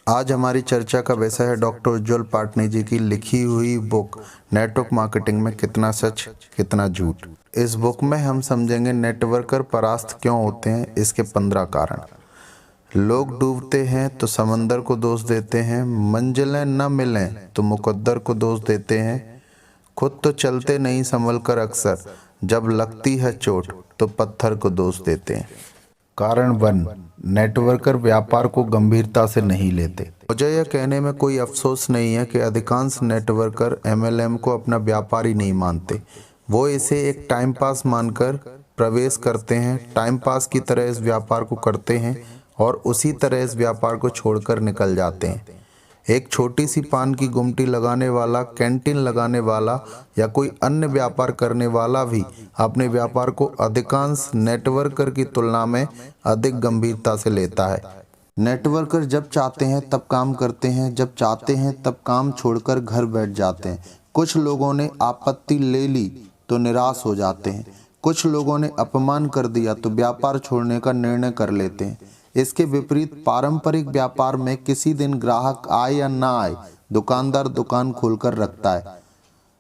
आज हमारी चर्चा का विषय है डॉक्टर उज्ज्वल पाटनी जी की लिखी हुई बुक नेटवर्क मार्केटिंग में कितना सच कितना झूठ। इस बुक में हम समझेंगे नेटवर्कर परास्त क्यों होते हैं, इसके 15 कारण। लोग डूबते हैं तो समंदर को दोष देते हैं, मंजिलें न मिलें तो मुकद्दर को दोष देते हैं, खुद तो चलते नहीं संभल कर अक्सर, जब लगती है चोट तो पत्थर को दोष देते हैं। कारण 1, नेटवर्कर व्यापार को गंभीरता से नहीं लेते। मुझे यह कहने में कोई अफसोस नहीं है कि अधिकांश नेटवर्कर MLM को अपना व्यापार ही नहीं मानते। वो इसे एक टाइम पास मानकर प्रवेश करते हैं, टाइम पास की तरह इस व्यापार को करते हैं और उसी तरह इस व्यापार को छोड़कर निकल जाते हैं। एक छोटी सी पान की गुमटी लगाने वाला, कैंटीन लगाने वाला या कोई अन्य व्यापार करने वाला भी अपने व्यापार को अधिकांश नेटवर्कर की तुलना में अधिक गंभीरता से लेता है। नेटवर्कर जब चाहते हैं तब काम करते हैं, जब चाहते हैं तब काम छोड़कर घर बैठ जाते हैं। कुछ लोगों ने आपत्ति ले ली तो निराश हो जाते हैं, कुछ लोगों ने अपमान कर दिया तो व्यापार छोड़ने का निर्णय कर लेते हैं। इसके विपरीत पारंपरिक व्यापार में किसी दिन ग्राहक आए या ना आए, दुकानदार दुकान खोलकर रखता है।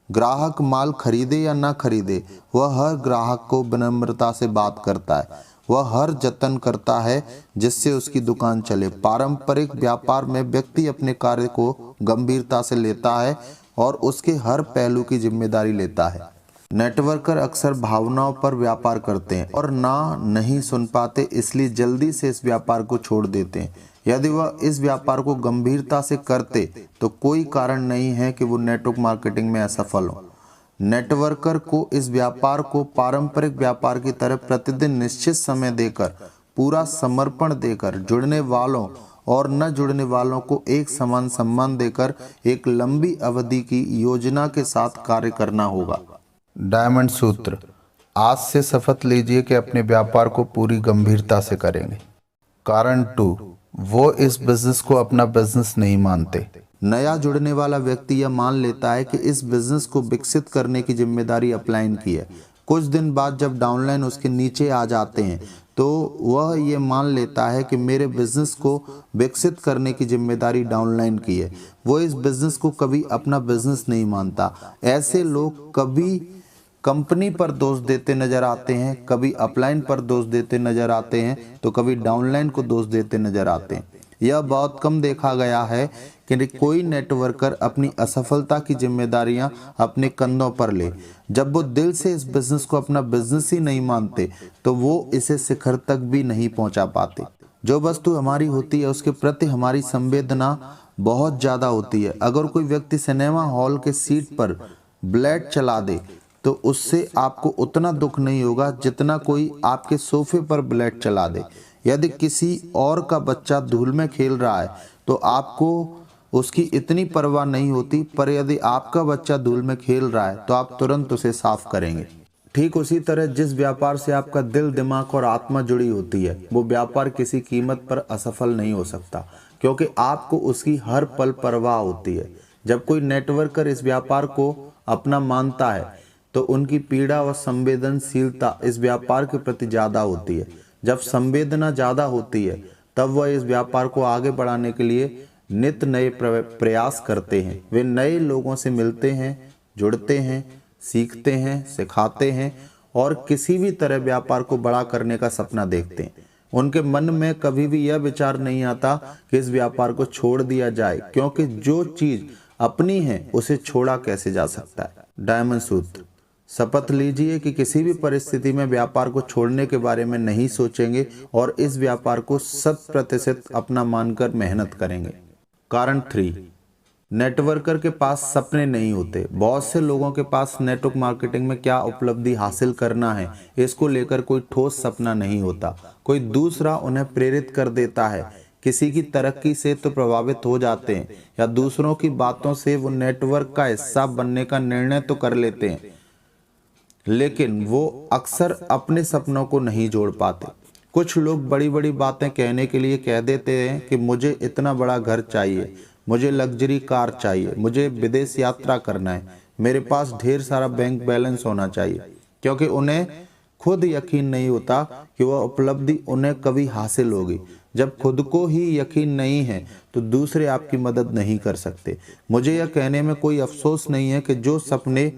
ग्राहक माल खरीदे या ना खरीदे, वह हर ग्राहक को विनम्रता से बात करता है, वह हर जतन करता है जिससे उसकी दुकान चले। पारंपरिक व्यापार में व्यक्ति अपने कार्य को गंभीरता से लेता है और उसके हर पहलू की जिम्मेदारी लेता है। नेटवर्कर अक्सर भावनाओं पर व्यापार करते हैं और नहीं सुन पाते, इसलिए जल्दी से इस व्यापार को छोड़ देते हैं। यदि वह इस व्यापार को गंभीरता से करते तो कोई कारण नहीं है कि वो नेटवर्क मार्केटिंग में असफल हो। नेटवर्कर को इस व्यापार को पारंपरिक व्यापार की तरह प्रतिदिन निश्चित समय देकर, पूरा समर्पण देकर, जुड़ने वालों और न जुड़ने वालों को एक समान सम्मान देकर एक लंबी अवधि की योजना के साथ कार्य करना होगा। डायमंड सूत्र। आज से शपथ लीजिए कि अपने व्यापार को पूरी गंभीरता से करेंगे। कारण 2, वो इस बिजनेस को अपना बिजनेस नहीं मानते। नया जुड़ने वाला व्यक्ति यह मान लेता है कि इस बिजनेस को विकसित करने की जिम्मेदारी अपलाइन की है। कुछ दिन बाद जब डाउनलाइन उसके नीचे आ जाते हैं तो वह ये मान लेता है कि मेरे बिजनेस को विकसित करने की जिम्मेदारी डाउनलाइन की है। वो इस बिजनेस को कभी अपना बिजनेस नहीं मानता। ऐसे लोग कभी कंपनी पर दोष देते नजर आते हैं, कभी अपलाइन पर दोष देते नजर आते हैं तो कभी डाउनलाइन को दोष देते नजर आते हैं। यह बहुत कम देखा गया है कि कोई नेटवर्कर अपनी असफलता की जिम्मेदारियां अपने कंधों पर ले। जब वो दिल से इस बिजनेस को अपना बिजनेस ही नहीं मानते तो वो इसे शिखर तक भी नहीं पहुंचा पाते। जो वस्तु हमारी होती है उसके प्रति हमारी संवेदना बहुत ज़्यादा होती है। अगर कोई व्यक्ति सिनेमा हॉल के सीट पर ब्लेड चला दे तो उससे आपको उतना दुख नहीं होगा जितना कोई आपके सोफे पर ब्लेड चला दे। यदि किसी और का बच्चा धूल में खेल रहा है तो आपको उसकी इतनी परवाह नहीं होती, पर यदि आपका बच्चा धूल में खेल रहा है तो आप तुरंत उसे साफ करेंगे। ठीक उसी तरह जिस व्यापार से आपका दिल, दिमाग और आत्मा जुड़ी होती है वो व्यापार किसी कीमत पर असफल नहीं हो सकता, क्योंकि आपको उसकी हर पल परवाह होती है। जब कोई नेटवर्कर इस व्यापार को अपना मानता है तो उनकी पीड़ा व संवेदनशीलता इस व्यापार के प्रति ज़्यादा होती है। जब संवेदना ज़्यादा होती है तब वह इस व्यापार को आगे बढ़ाने के लिए नित्य नए प्रयास करते हैं। वे नए लोगों से मिलते हैं, जुड़ते हैं, सीखते हैं, सिखाते हैं और किसी भी तरह व्यापार को बड़ा करने का सपना देखते हैं। उनके मन में कभी भी यह विचार नहीं आता कि इस व्यापार को छोड़ दिया जाए, क्योंकि जो चीज़ अपनी है उसे छोड़ा कैसे जा सकता है। डायमंड सूत्र। शपथ लीजिए कि किसी भी परिस्थिति में व्यापार को छोड़ने के बारे में नहीं सोचेंगे और इस व्यापार को 100% अपना मानकर मेहनत करेंगे। कारण 3, नेटवर्कर के पास सपने नहीं होते। बहुत से लोगों के पास नेटवर्क मार्केटिंग में क्या उपलब्धि हासिल करना है इसको लेकर कोई ठोस सपना नहीं होता। कोई दूसरा उन्हें प्रेरित कर देता है। किसी की तरक्की से तो प्रभावित हो जाते हैं या दूसरों की बातों से वो नेटवर्क का हिस्सा बनने का निर्णय तो कर लेते हैं, लेकिन वो अक्सर अपने सपनों को नहीं जोड़ पाते। कुछ लोग बड़ी बड़ी बातें कहने के लिए कह देते हैं कि मुझे इतना बड़ा घर चाहिए, मुझे लग्जरी कार चाहिए, मुझे विदेश यात्रा करना है, मेरे पास ढेर सारा बैंक बैलेंस होना चाहिए, क्योंकि उन्हें खुद यकीन नहीं होता कि वह उपलब्धि उन्हें कभी हासिल होगी। जब खुद को ही यकीन नहीं है तो दूसरे आपकी मदद नहीं कर सकते। मुझे यह कहने में कोई अफसोस नहीं है कि जो सपने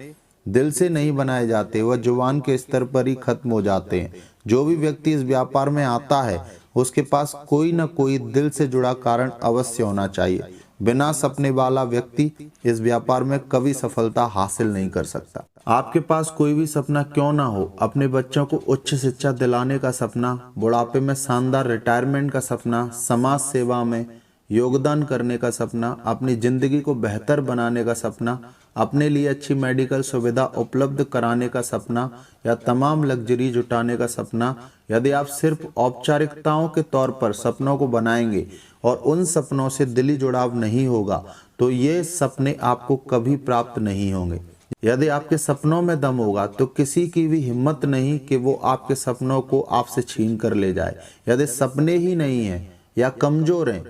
दिल से नहीं बनाए जाते वह जुबान के स्तर पर ही खत्म हो जाते हैं। जो भी व्यक्ति इस व्यापार में आता है उसके पास कोई न कोई दिल से जुड़ा कारण अवश्य होना चाहिए। बिना सपने वाला व्यक्ति इस व्यापार में कभी सफलता हासिल नहीं कर सकता। आपके पास कोई भी सपना क्यों ना हो, अपने बच्चों को उच्च शिक्षा दिलाने का सपना, बुढ़ापे में शानदार रिटायरमेंट का सपना, समाज सेवा में योगदान करने का सपना, अपनी जिंदगी को बेहतर बनाने का सपना, अपने लिए अच्छी मेडिकल सुविधा उपलब्ध कराने का सपना या तमाम लग्जरी जुटाने का सपना, यदि आप सिर्फ औपचारिकताओं के तौर पर सपनों को बनाएंगे और उन सपनों से दिली जुड़ाव नहीं होगा तो ये सपने आपको कभी प्राप्त नहीं होंगे। यदि आपके सपनों में दम होगा तो किसी की भी हिम्मत नहीं कि वो आपके सपनों को आपसे छीन कर ले जाए। यदि सपने ही नहीं हैं या कमजोर हैं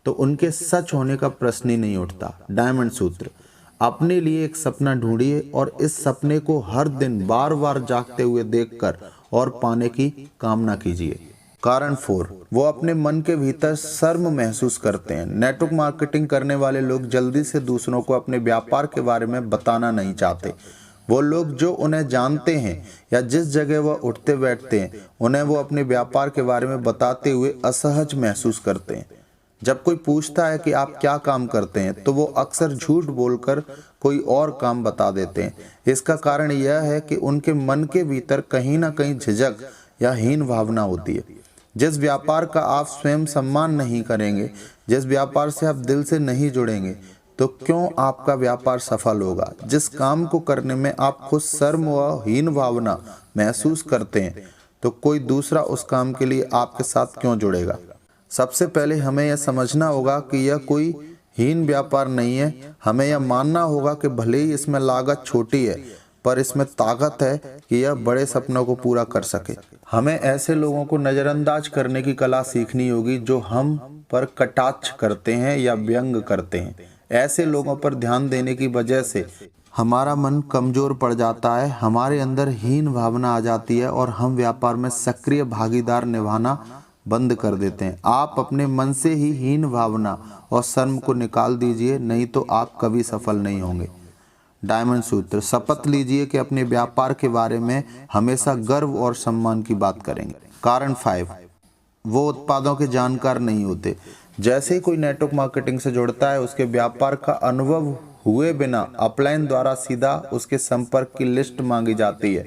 तो उनके सच होने का प्रश्न ही नहीं उठता। डायमंड सूत्र, अपने लिए एक सपना ढूंढिए और इस सपने को हर दिन बार बार जागते हुए देखकर और पाने की कामना कीजिए। कारण 4, वो अपने मन के भीतर शर्म महसूस करते हैं। नेटवर्क मार्केटिंग करने वाले लोग जल्दी से दूसरों को अपने व्यापार के बारे में बताना नहीं चाहते। वो लोग जो उन्हें जानते हैं या जिस जगह वह उठते बैठते हैं उन्हें वो अपने व्यापार के बारे में बताते हुए असहज महसूस करते हैं। जब कोई पूछता है कि आप क्या काम करते हैं तो वो अक्सर झूठ बोलकर कोई और काम बता देते हैं। इसका कारण यह है कि उनके मन के भीतर कहीं ना कहीं झिझक या हीन भावना होती है। जिस व्यापार का आप स्वयं सम्मान नहीं करेंगे, जिस व्यापार से आप दिल से नहीं जुड़ेंगे, तो क्यों आपका व्यापार सफल होगा? जिस काम को करने में आप खुद शर्म व हीन भावना महसूस करते हैं तो कोई दूसरा उस काम के लिए आपके साथ क्यों जुड़ेगा? सबसे पहले हमें यह समझना होगा कि यह कोई हीन व्यापार नहीं है। हमें यह मानना होगा कि भले ही इसमें लागत छोटी है पर इसमें ताकत है कि यह बड़े सपनों को पूरा कर सके। हमें ऐसे लोगों को नज़रअंदाज करने की कला सीखनी होगी जो हम पर कटाक्ष करते हैं या व्यंग करते हैं। ऐसे लोगों पर ध्यान देने की वजह से हमारा मन कमजोर पड़ जाता है, हमारे अंदर हीन भावना आ जाती है और हम व्यापार में सक्रिय भागीदार निभाना बंद कर देते हैं। आप अपने मन से ही हीन भावना और शर्म को निकाल दीजिए, नहीं तो आप कभी सफल नहीं होंगे। डायमंड सूत्र, शपथ लीजिए कि अपने व्यापार के बारे में हमेशा गर्व और सम्मान की बात करेंगे। कारण 5, वो उत्पादों के जानकार नहीं होते। जैसे ही कोई नेटवर्क मार्केटिंग से जुड़ता है उसके व्यापार का अनुभव हुए बिना अपलाइन द्वारा सीधा उसके संपर्क की लिस्ट मांगी जाती है।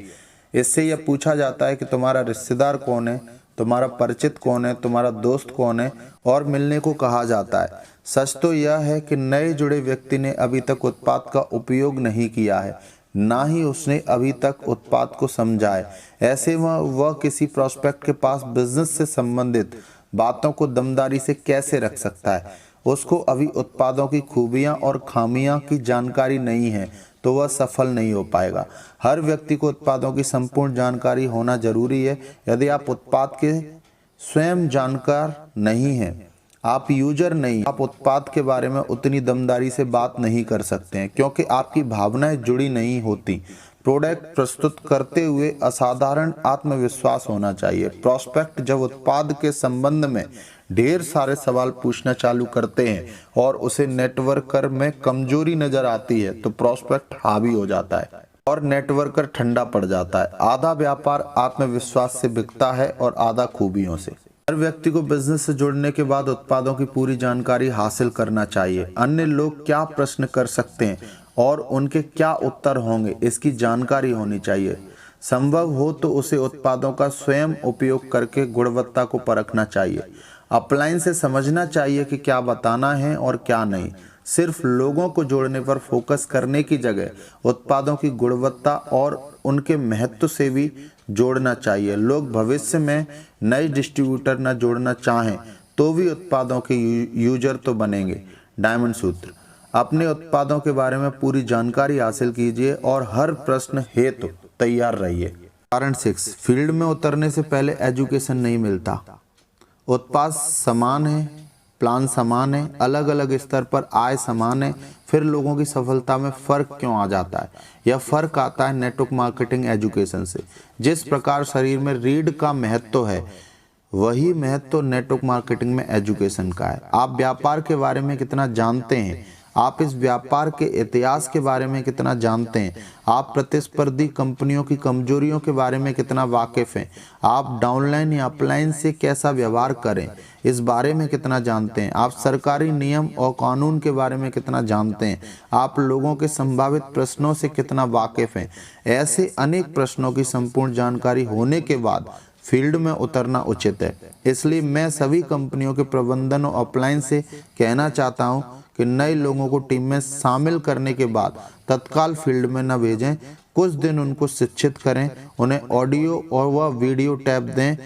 इससे यह पूछा जाता है कि तुम्हारा रिश्तेदार कौन है, तुम्हारा परिचित कौन है, तुम्हारा दोस्त कौन है और मिलने को कहा जाता है। सच तो यह है कि नए जुड़े व्यक्ति ने अभी तक उत्पाद का उपयोग नहीं किया है, ना ही उसने अभी तक उत्पाद को समझा है। ऐसे में वह किसी प्रोस्पेक्ट के पास बिजनेस से संबंधित बातों को दमदारी से कैसे रख सकता है? उसको अभी उत्पादों की खूबियां और खामियां की जानकारी नहीं है तो वह सफल नहीं हो पाएगा। हर व्यक्ति को उत्पादों की संपूर्ण जानकारी होना जरूरी है। यदि आप उत्पाद के स्वयं जानकार नहीं हैं, आप यूजर नहीं, आप उत्पाद के बारे में उतनी दमदारी से बात नहीं कर सकते हैं क्योंकि आपकी भावनाएं जुड़ी नहीं होती। प्रोडक्ट प्रस्तुत करते हुए असाधारण आत्मविश्वास होना चाहिए। प्रोस्पेक्ट जब उत्पाद के संबंध में ढेर सारे सवाल पूछना चालू करते हैं और उसे नेटवर्कर में कमजोरी नजर आती है तो प्रोस्पेक्ट हावी हो जाता है और नेटवर्कर ठंडा पड़ जाता है। आधा व्यापार आत्मविश्वास से बिकता है और आधा खूबियों से। हर व्यक्ति को बिजनेस से जुड़ने के बाद उत्पादों की पूरी जानकारी हासिल करना चाहिए। अन्य लोग क्या प्रश्न कर सकते हैं और उनके क्या उत्तर होंगे, इसकी जानकारी होनी चाहिए। संभव हो तो उसे उत्पादों का स्वयं उपयोग करके गुणवत्ता को परखना चाहिए। अपलाइन से समझना चाहिए कि क्या बताना है और क्या नहीं। सिर्फ लोगों को जोड़ने पर फोकस करने की जगह उत्पादों की गुणवत्ता और उनके महत्व से भी जोड़ना चाहिए। लोग भविष्य में नए डिस्ट्रीब्यूटर न जोड़ना चाहें तो भी उत्पादों के यूजर तो बनेंगे। डायमंड सूत्र, अपने उत्पादों के बारे में पूरी जानकारी हासिल कीजिए और हर प्रश्न हेतु तैयार रहिए। कारण 6, फील्ड में उतरने से पहले एजुकेशन नहीं मिलता। उत्पाद समान है, प्लान समान है, अलग अलग स्तर पर आय समान है, फिर लोगों की सफलता में फ़र्क क्यों आ जाता है? यह फ़र्क आता है नेटवर्क मार्केटिंग एजुकेशन से। जिस प्रकार शरीर में रीढ़ का महत्व है वही महत्व तो नेटवर्क मार्केटिंग में एजुकेशन का है। आप व्यापार के बारे में कितना जानते हैं, आप इस व्यापार के इतिहास के बारे में कितना जानते हैं, आप प्रतिस्पर्धी कंपनियों की कमजोरियों के बारे में कितना वाकिफ हैं, आप डाउनलाइन या अपलाइन से कैसा व्यवहार करें इस बारे में कितना जानते हैं, आप सरकारी नियम और कानून के बारे में कितना जानते हैं, आप लोगों के संभावित प्रश्नों से कितना वाकिफ हैं। ऐसे अनेक प्रश्नों की संपूर्ण जानकारी होने के बाद फील्ड में उतरना उचित है। इसलिए मैं सभी कंपनियों के प्रबंधन और अपलाइन से कहना चाहता हूं कि नए लोगों को टीम में शामिल करने के बाद तत्काल फील्ड में न भेजें। कुछ दिन उनको शिक्षित करें, उन्हें ऑडियो और वह वीडियो टैब दें,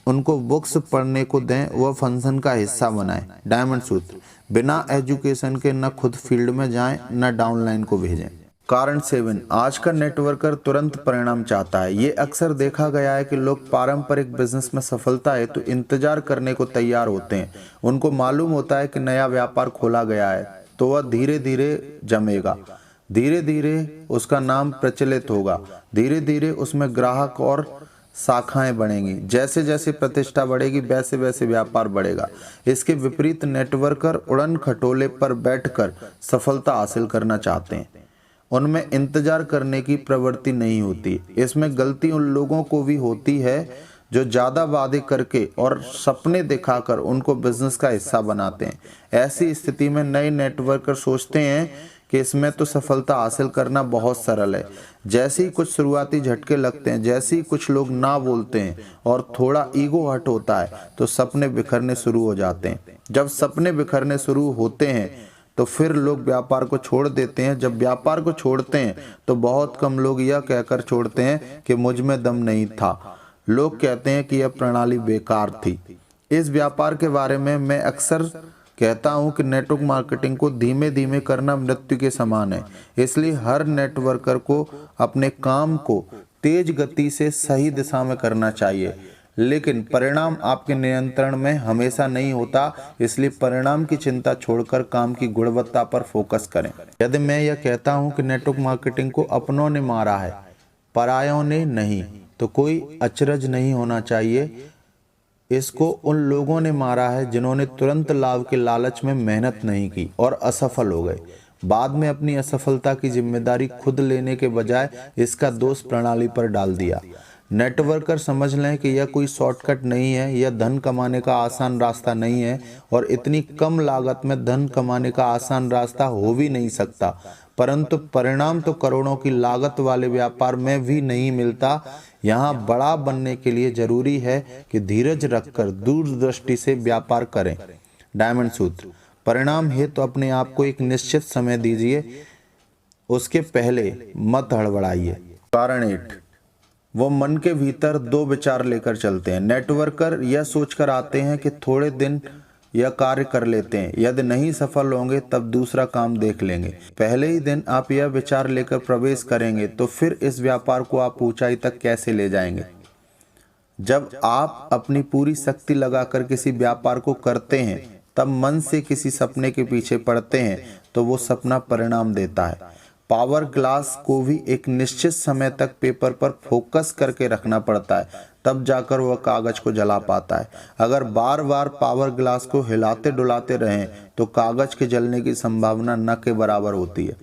उनको बुक्स पढ़ने को दें, वह फंक्शन का हिस्सा बनाएं। डायमंड सूत्र, बिना एजुकेशन के न खुद फील्ड में जाएं न डाउनलाइन को भेजें। कारण 7, आज का नेटवर्कर तुरंत परिणाम चाहता है। ये अक्सर देखा गया है कि लोग पारंपरिक बिजनेस में सफलता है तो इंतजार करने को तैयार होते हैं। उनको मालूम होता है कि नया व्यापार खोला गया है तो वह धीरे धीरे जमेगा, धीरे धीरे उसका नाम प्रचलित होगा, धीरे धीरे उसमें ग्राहक और शाखाएं बढ़ेंगी। जैसे जैसे प्रतिष्ठा बढ़ेगी वैसे वैसे व्यापार बढ़ेगा। इसके विपरीत नेटवर्कर उड़न खटोले पर बैठकर सफलता हासिल करना चाहते हैं। उनमें इंतजार करने की प्रवृत्ति नहीं होती। इसमें गलती उन लोगों को भी होती है जो ज़्यादा वादे करके और सपने दिखाकर उनको बिजनेस का हिस्सा बनाते हैं। ऐसी स्थिति में नए नेटवर्कर सोचते हैं कि इसमें तो सफलता हासिल करना बहुत सरल है। जैसे ही कुछ शुरुआती झटके लगते हैं, जैसे ही कुछ लोग ना बोलते हैं और थोड़ा ईगो हर्ट होता है तो सपने बिखरने शुरू हो जाते हैं। जब सपने बिखरने शुरू होते हैं तो फिर लोग व्यापार को छोड़ देते हैं। जब व्यापार को छोड़ते हैं तो बहुत कम लोग यह कहकर छोड़ते हैं कि मुझ में दम नहीं था। लोग कहते हैं कि यह प्रणाली बेकार थी। इस व्यापार के बारे में मैं अक्सर कहता हूं कि नेटवर्क मार्केटिंग को धीमे धीमे करना मृत्यु के समान है। इसलिए हर नेटवर्कर को अपने काम को तेज गति से सही दिशा में करना चाहिए, लेकिन परिणाम आपके नियंत्रण में हमेशा नहीं होता। इसलिए परिणाम की चिंता छोड़कर काम की गुणवत्ता पर फोकस करें। यदि मैं यह कहता हूं कि नेटवर्क मार्केटिंग को अपनों ने मारा है, परायों ने नहीं, तो कोई अचरज नहीं होना चाहिए। इसको उन लोगों ने मारा है जिन्होंने तुरंत लाभ के लालच में मेहनत नहीं की और असफल हो गए। बाद में अपनी असफलता की जिम्मेदारी खुद लेने के बजाय इसका दोष प्रणाली पर डाल दिया। नेटवर्कर समझ लें कि यह कोई शॉर्टकट नहीं है, यह धन कमाने का आसान रास्ता नहीं है और इतनी कम लागत में धन कमाने का आसान रास्ता हो भी नहीं सकता। परंतु परिणाम तो करोड़ों की लागत वाले व्यापार में भी नहीं मिलता। यहाँ बड़ा बनने के लिए जरूरी है कि धीरज रखकर दूरदृष्टि से व्यापार करें। डायमंड सूत्र, परिणाम है तो अपने आप को एक निश्चित समय दीजिए, उसके पहले मत हड़बड़ाइए। कारण 8, वो मन के भीतर 2 विचार लेकर चलते हैं। नेटवर्कर यह सोचकर आते हैं कि थोड़े दिन यह कार्य कर लेते हैं, यदि नहीं सफल होंगे तब दूसरा काम देख लेंगे। पहले ही दिन आप यह विचार लेकर प्रवेश करेंगे तो फिर इस व्यापार को आप ऊंचाई तक कैसे ले जाएंगे। जब आप अपनी पूरी शक्ति लगाकर किसी व्यापार को करते हैं तब मन से किसी सपने के पीछे पड़ते हैं तो वो सपना परिणाम देता है। पावर ग्लास को भी एक निश्चित समय तक पेपर पर फोकस करके रखना पड़ता है, तब जाकर वह कागज को जला पाता है। अगर बार बार पावर ग्लास को हिलाते डुलाते रहें तो कागज के जलने की संभावना न के बराबर होती है।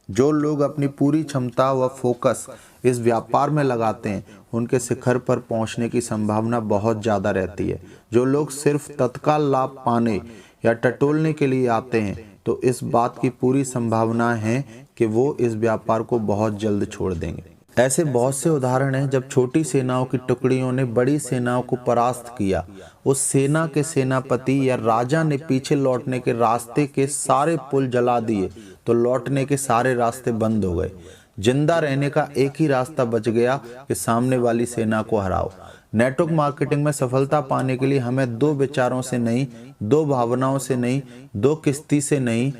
जो लोग अपनी पूरी क्षमता व फोकस इस व्यापार में लगाते हैं उनके शिखर पर पहुंचने की संभावना बहुत ज़्यादा रहती है। जो लोग सिर्फ तत्काल लाभ पाने या टटोलने के लिए आते हैं तो इस बात की पूरी संभावना है कि वो इस व्यापार को बहुत जल्द छोड़ देंगे। ऐसे बहुत से उदाहरण हैं जब छोटी सेनाओं की टुकड़ियों ने बड़ी सेनाओं को परास्त किया। उस सेना के सेनापति या राजा ने पीछे लौटने के रास्ते के सारे पुल जला दिए तो लौटने के सारे रास्ते बंद हो गए। जिंदा रहने का एक ही रास्ता बच गया कि सामने वाली सेना को हराओ। नेटवर्क मार्केटिंग में सफलता पाने के लिए हमें 2 विचारों से नहीं, 2 भावनाओं से नहीं, 2 किस्ती से नहीं,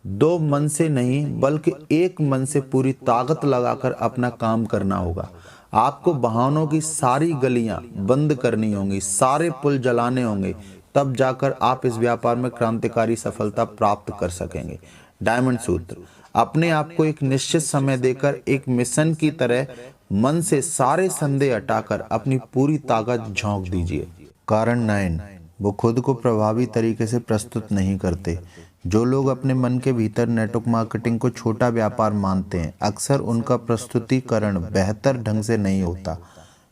2 मन से नहीं, बल्कि एक मन से पूरी ताकत लगाकर अपना काम करना होगा। आपको बहानों की सारी गलियां बंद करनी होंगी, सारे पुल जलाने होंगे, तब जाकर आप इस व्यापार में क्रांतिकारी सफलता प्राप्त कर सकेंगे। डायमंड सूत्र, अपने आप को एक निश्चित समय देकर एक मिशन की तरह मन से सारे संदेह हटाकर अपनी पूरी ताकत झोंक दीजिए। कारण 9, वो खुद को प्रभावी तरीके से प्रस्तुत नहीं करते। जो लोग अपने मन के भीतर नेटवर्क मार्केटिंग को छोटा व्यापार मानते हैं, अक्सर उनका प्रस्तुतिकरण बेहतर ढंग से नहीं होता।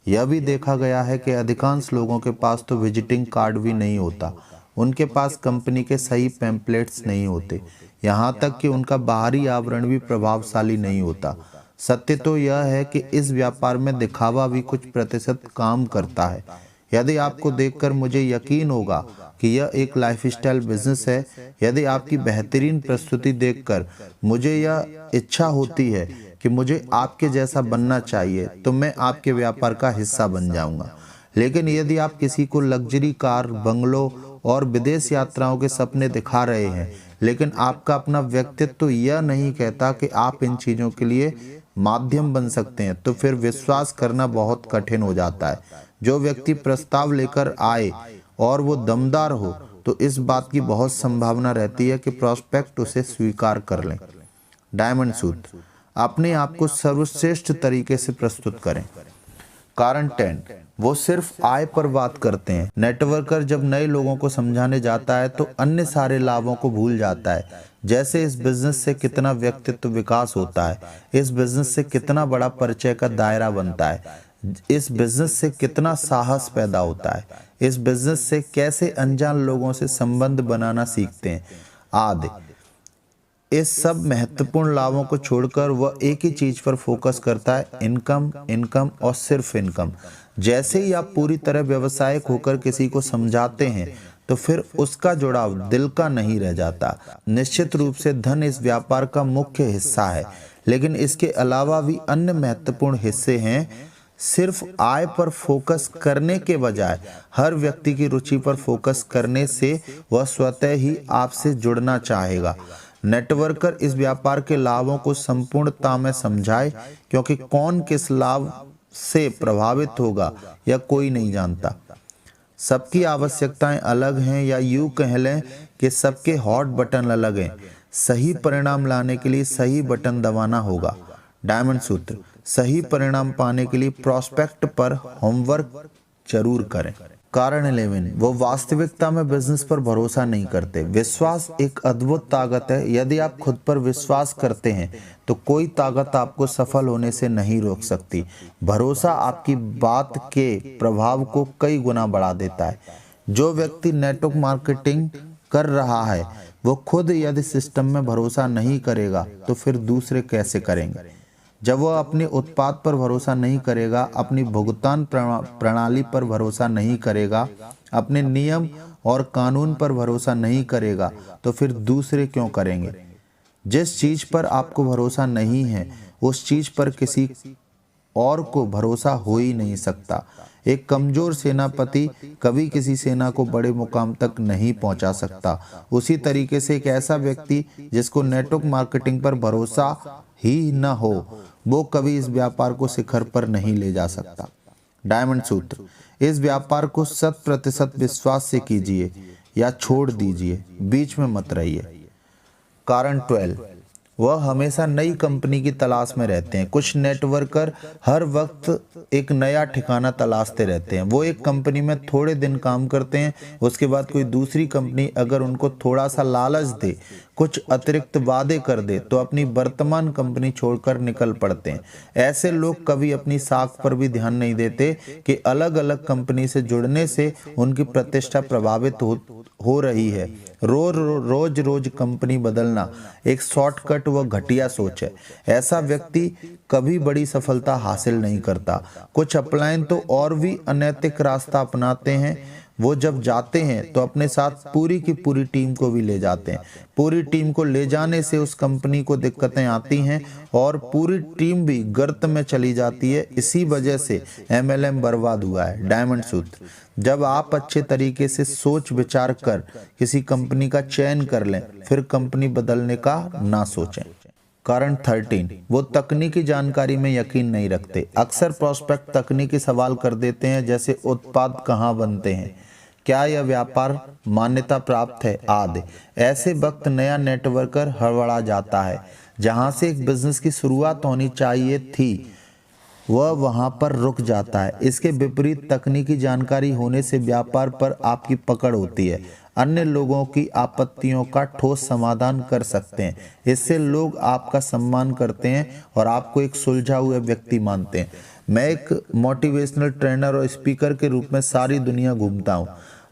यह भी देखा गया है कि अधिकांश लोगों के पास तो विजिटिंग कार्ड भी नहीं होता, उनके पास कंपनी के सही पैम्पलेट्स नहीं होते, यहाँ तक कि उनका बाहरी आवरण भी प्रभावशाली नहीं होता। सत्य तो यह है कि इस व्यापार में दिखावा भी कुछ प्रतिशत काम करता है। यदि आपको देखकर मुझे यकीन होगा कि यह एक लाइफस्टाइल बिजनेस है, यदि आपकी बेहतरीन प्रस्तुति देखकर मुझे यह इच्छा होती है कि मुझे आपके जैसा बनना चाहिए, तो मैं आपके व्यापार का हिस्सा बन जाऊंगा। लेकिन यदि आप किसी को लग्जरी कार, बंगलों और विदेश यात्राओं के सपने दिखा रहे हैं, लेकिन आपका अपना व्यक्तित्व तो यह नहीं कहता कि आप इन चीज़ों के लिए माध्यम बन सकते हैं, तो फिर विश्वास करना बहुत कठिन हो जाता है। जो व्यक्ति प्रस्ताव लेकर आए और वो दमदार हो, तो इस बात की बहुत संभावना रहती है कि प्रॉस्पेक्ट उसे स्वीकार कर लें। डायमंड सूत्र, अपने आप को सर्वश्रेष्ठ तरीके से प्रस्तुत करें। कारण 10, वो सिर्फ आय पर बात करते हैं। नेटवर्कर जब नए लोगों को समझाने जाता है तो अन्य सारे लाभों को भूल जाता है, जैसे इस बिजनेस से कितना व्यक्तित्व विकास होता है, इस बिजनेस से कितना बड़ा परिचय का दायरा बनता है, इस बिजनेस से कितना साहस पैदा होता है, इस बिजनेस से कैसे अनजान लोगों से संबंध बनाना सीखते हैं आदि। इस सब महत्वपूर्ण लाभों को छोड़कर वह एक ही चीज पर फोकस करता है, इनकम, इनकम और सिर्फ इनकम। जैसे ही आप पूरी तरह व्यावसायिक होकर किसी को समझाते हैं, तो फिर उसका जुड़ाव दिल का नहीं रह जाता। निश्चित रूप से धन इस व्यापार का मुख्य हिस्सा है, लेकिन इसके अलावा भी अन्य महत्वपूर्ण हिस्से हैं। सिर्फ आय पर फोकस करने के बजाय हर व्यक्ति की रुचि पर फोकस करने से वह स्वतः ही आपसे जुड़ना चाहेगा। नेटवर्कर इस व्यापार के लाभों को संपूर्णता में समझाए, क्योंकि कौन किस लाभ से प्रभावित होगा यह कोई नहीं जानता। सबकी आवश्यकताएं अलग हैं, या यूं कह लें कि सबके हॉट बटन अलग हैं। सही परिणाम लाने के लिए सही बटन दबाना होगा। डायमंड सूत्र, सही परिणाम पाने के लिए प्रॉस्पेक्ट पर होमवर्क जरूर करें। कारण 11, वो वास्तविकता में बिजनेस पर भरोसा नहीं करते। विश्वास एक अद्भुत ताकत है। यदि आप खुद पर विश्वास करते हैं तो कोई ताकत आपको सफल होने से नहीं रोक सकती। भरोसा आपकी बात के प्रभाव को कई गुना बढ़ा देता है। जो व्यक्ति नेटवर्क मार्केटिंग कर रहा है, वो खुद यदि सिस्टम में भरोसा नहीं करेगा तो फिर दूसरे कैसे करेंगे। जब वह अपने उत्पाद पर भरोसा नहीं करेगा, अपनी भुगतान प्रणाली पर भरोसा नहीं करेगा, अपने नियम और कानून पर भरोसा नहीं करेगा, तो फिर दूसरे क्यों करेंगे। जिस चीज पर आपको भरोसा नहीं है, उस चीज पर किसी और को भरोसा हो ही नहीं सकता। एक कमजोर सेनापति कभी किसी सेना को बड़े मुकाम तक नहीं पहुंचा सकता। उसी तरीके से एक ऐसा व्यक्ति जिसको नेटवर्क मार्केटिंग पर भरोसा ही न हो, वो कभी इस व्यापार को शिखर पर नहीं ले जा सकता। डायमंड सूत्र, इस व्यापार को 100% विश्वास से कीजिए या छोड़ दीजिए, बीच में मत रहिए। कारण 12, वह हमेशा नई कंपनी की तलाश में रहते हैं। कुछ नेटवर्कर हर वक्त एक नया ठिकाना तलाशते रहते हैं। वो एक कंपनी में थोड़े दिन काम करते हैं, उसके बाद कोई दूसरी कंपनी अगर उनको थोड़ा सा लालच दे, कुछ अतिरिक्त वादे कर दे, तो अपनी वर्तमान कंपनी छोड़कर निकल पड़ते हैं। ऐसे लोग कभी अपनी साख पर भी ध्यान नहीं देते कि अलग अलग कंपनी से जुड़ने से उनकी प्रतिष्ठा प्रभावित हो रही है। रोज कंपनी बदलना एक शॉर्टकट व घटिया सोच है। ऐसा व्यक्ति कभी बड़ी सफलता हासिल नहीं करता। कुछ अपलायन तो और भी अनैतिक रास्ता अपनाते हैं। वो जब जाते हैं तो अपने साथ पूरी की पूरी टीम को भी ले जाते हैं। पूरी टीम को ले जाने से उस कंपनी को दिक्कतें आती हैं और पूरी टीम भी गर्त में चली जाती है। इसी वजह से MLM बर्बाद हुआ है। डायमंड सूत्र, जब आप अच्छे तरीके से सोच विचार कर किसी कंपनी का चयन कर लें, फिर कंपनी बदलने का ना सोचें। कारण 13, वो तकनीकी जानकारी में यकीन नहीं रखते। अक्सर प्रोस्पेक्ट तकनीकी सवाल कर देते हैं, जैसे उत्पाद कहाँ बनते हैं, क्या यह व्यापार मान्यता प्राप्त है आदि। ऐसे वक्त नया नेटवर्कर हड़बड़ा जाता है। जहां से एक बिजनेस की शुरुआत होनी चाहिए थी, वह वहां पर रुक जाता है। इसके विपरीत तकनीकी जानकारी होने से व्यापार पर आपकी पकड़ होती है, अन्य लोगों की आपत्तियों का ठोस समाधान कर सकते हैं। इससे लोग आपका सम्मान करते हैं और आपको एक सुलझा हुआ व्यक्ति मानते हैं। मैं एक मोटिवेशनल ट्रेनर और स्पीकर के रूप में सारी दुनिया घूमता हूँ।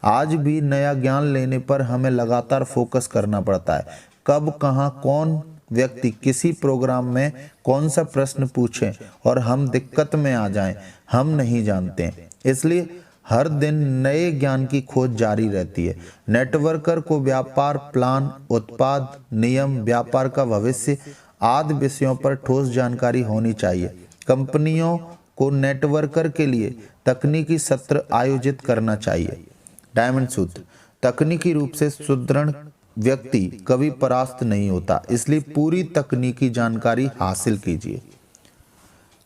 आज भी नया ज्ञान लेने पर हमें लगातार फोकस करना पड़ता है। कब, कहाँ, कौन व्यक्ति किसी प्रोग्राम में कौन सा प्रश्न पूछे और हम दिक्कत में आ जाएं, हम नहीं जानते हैं। इसलिए हर दिन नए ज्ञान की खोज जारी रहती है। नेटवर्कर को व्यापार प्लान, उत्पाद, नियम, व्यापार का भविष्य आदि विषयों पर ठोस जानकारी होनी चाहिए। कंपनियों को नेटवर्कर के लिए तकनीकी सत्र आयोजित करना चाहिए। डायमंड सूत्र, तकनीकी रूप से सुदृढ़ व्यक्ति कभी परास्त नहीं होता, इसलिए पूरी तकनीकी जानकारी हासिल कीजिए।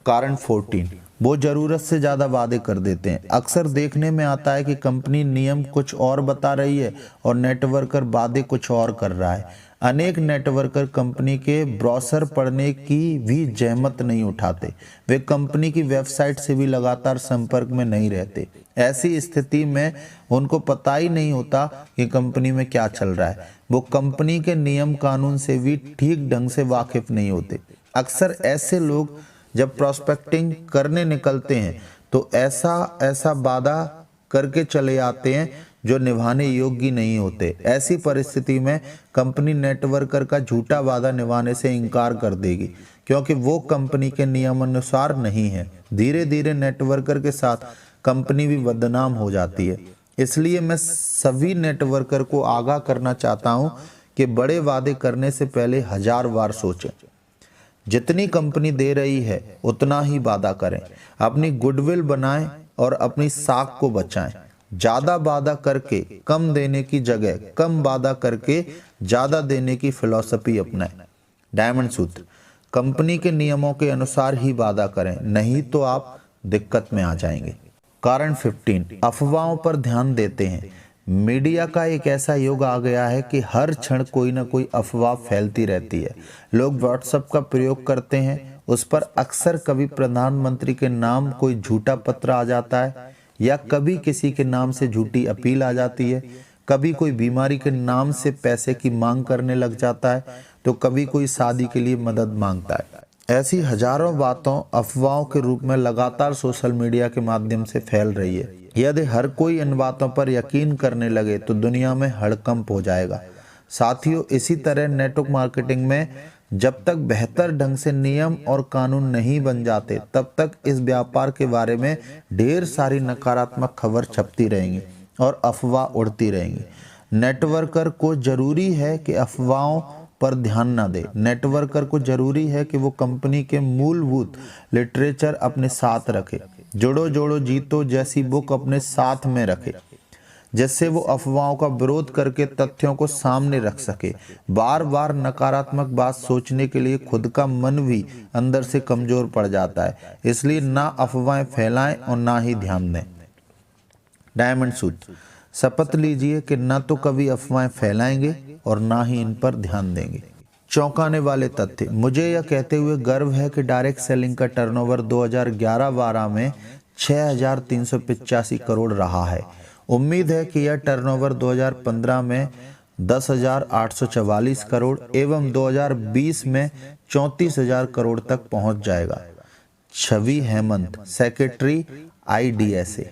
कारण 14, वो जरूरत से ज़्यादा वादे कर देते हैं। अक्सर देखने में आता है कि कंपनी नियम कुछ और बता रही है और नेटवर्कर वादे कुछ और कर रहा है। अनेक नेटवर्कर कंपनी के ब्रोशर पढ़ने की भी जहमत नहीं उठाते। वे कंपनी की वेबसाइट से भी लगातार संपर्क में नहीं रहते। ऐसी स्थिति में उनको पता ही नहीं होता कि कंपनी में क्या चल रहा है। वो कंपनी के नियम कानून से भी ठीक ढंग से वाकिफ नहीं होते। अक्सर ऐसे लोग जब प्रोस्पेक्टिंग करने निकलते हैं तो ऐसा वादा करके चले आते हैं जो निभाने योग्य नहीं होते। ऐसी परिस्थिति में कंपनी नेटवर्कर का झूठा वादा निभाने से इनकार कर देगी, क्योंकि वो कंपनी के नियमानुसार नहीं है। धीरे धीरे नेटवर्कर के साथ कंपनी भी बदनाम हो जाती है। इसलिए मैं सभी नेटवर्कर को आगाह करना चाहता हूं कि बड़े वादे करने से पहले 1000 बार सोचें। जितनी कंपनी दे रही है उतना ही वादा करें। अपनी गुडविल बनाएं और अपनी साख को बचाएं। ज्यादा वादा करके कम देने की जगह कम वादा करके ज्यादा देने की फिलॉसफी अपनाएं। डायमंड सूत्र, कंपनी के नियमों के अनुसार ही वादा करें, नहीं तो आप दिक्कत में आ जाएंगे। कारण 15, अफवाहों पर ध्यान देते हैं। मीडिया का एक ऐसा युग आ गया है कि हर क्षण कोई ना कोई अफवाह फैलती रहती है। लोग व्हाट्सएप का प्रयोग करते हैं, उस पर अक्सर कभी प्रधानमंत्री के नाम कोई झूठा पत्र आ जाता है या कभी किसी के नाम से झूठी अपील आ जाती है। कभी कोई बीमारी के नाम से पैसे की मांग करने लग जाता है, तो कभी कोई शादी के लिए मदद मांगता है। ऐसी हजारों बातों अफवाहों के रूप में लगातार सोशल मीडिया के माध्यम से फैल रही है। यदि हर कोई इन बातों पर यकीन करने लगे तो दुनिया में हड़कंप हो जाएगा। साथियों, इसी तरह नेटवर्क मार्केटिंग में जब तक बेहतर ढंग से नियम और कानून नहीं बन जाते, तब तक इस व्यापार के बारे में ढेर सारी नकारात्मक खबर छपती रहेंगी और अफवाह उड़ती रहेंगी। नेटवर्कर को जरूरी है कि अफवाहों पर ध्यान न दे। नेटवर्कर को जरूरी है कि वो कंपनी के मूलभूत लिटरेचर अपने साथ रखे। जोड़ो जोड़ो जीतो जैसी बुक अपने साथ में रखे, जिससे वो अफवाहों का विरोध करके तथ्यों को सामने रख सके। बार बार नकारात्मक बात सोचने के लिए खुद का मन भी अंदर से कमजोर पड़ जाता है। इसलिए ना अफवाहें फैलाएं और ना ही ध्यान दें। डायमंड सूत्र, शपथ लीजिए कि न तो कभी अफवाहें फैलाएंगे और ना ही इन पर ध्यान देंगे। चौंकाने वाले तथ्य, मुझे यह कहते हुए गर्व है कि डायरेक्ट सेलिंग का टर्नओवर 2011-12 में 6385 करोड़ रहा है। उम्मीद है कि यह टर्नओवर 2015 में 10,844 करोड़ एवं 2020 में 34,000 करोड़ तक पहुंच जाएगा। छवि हेमंत, सेक्रेटरी IDSA।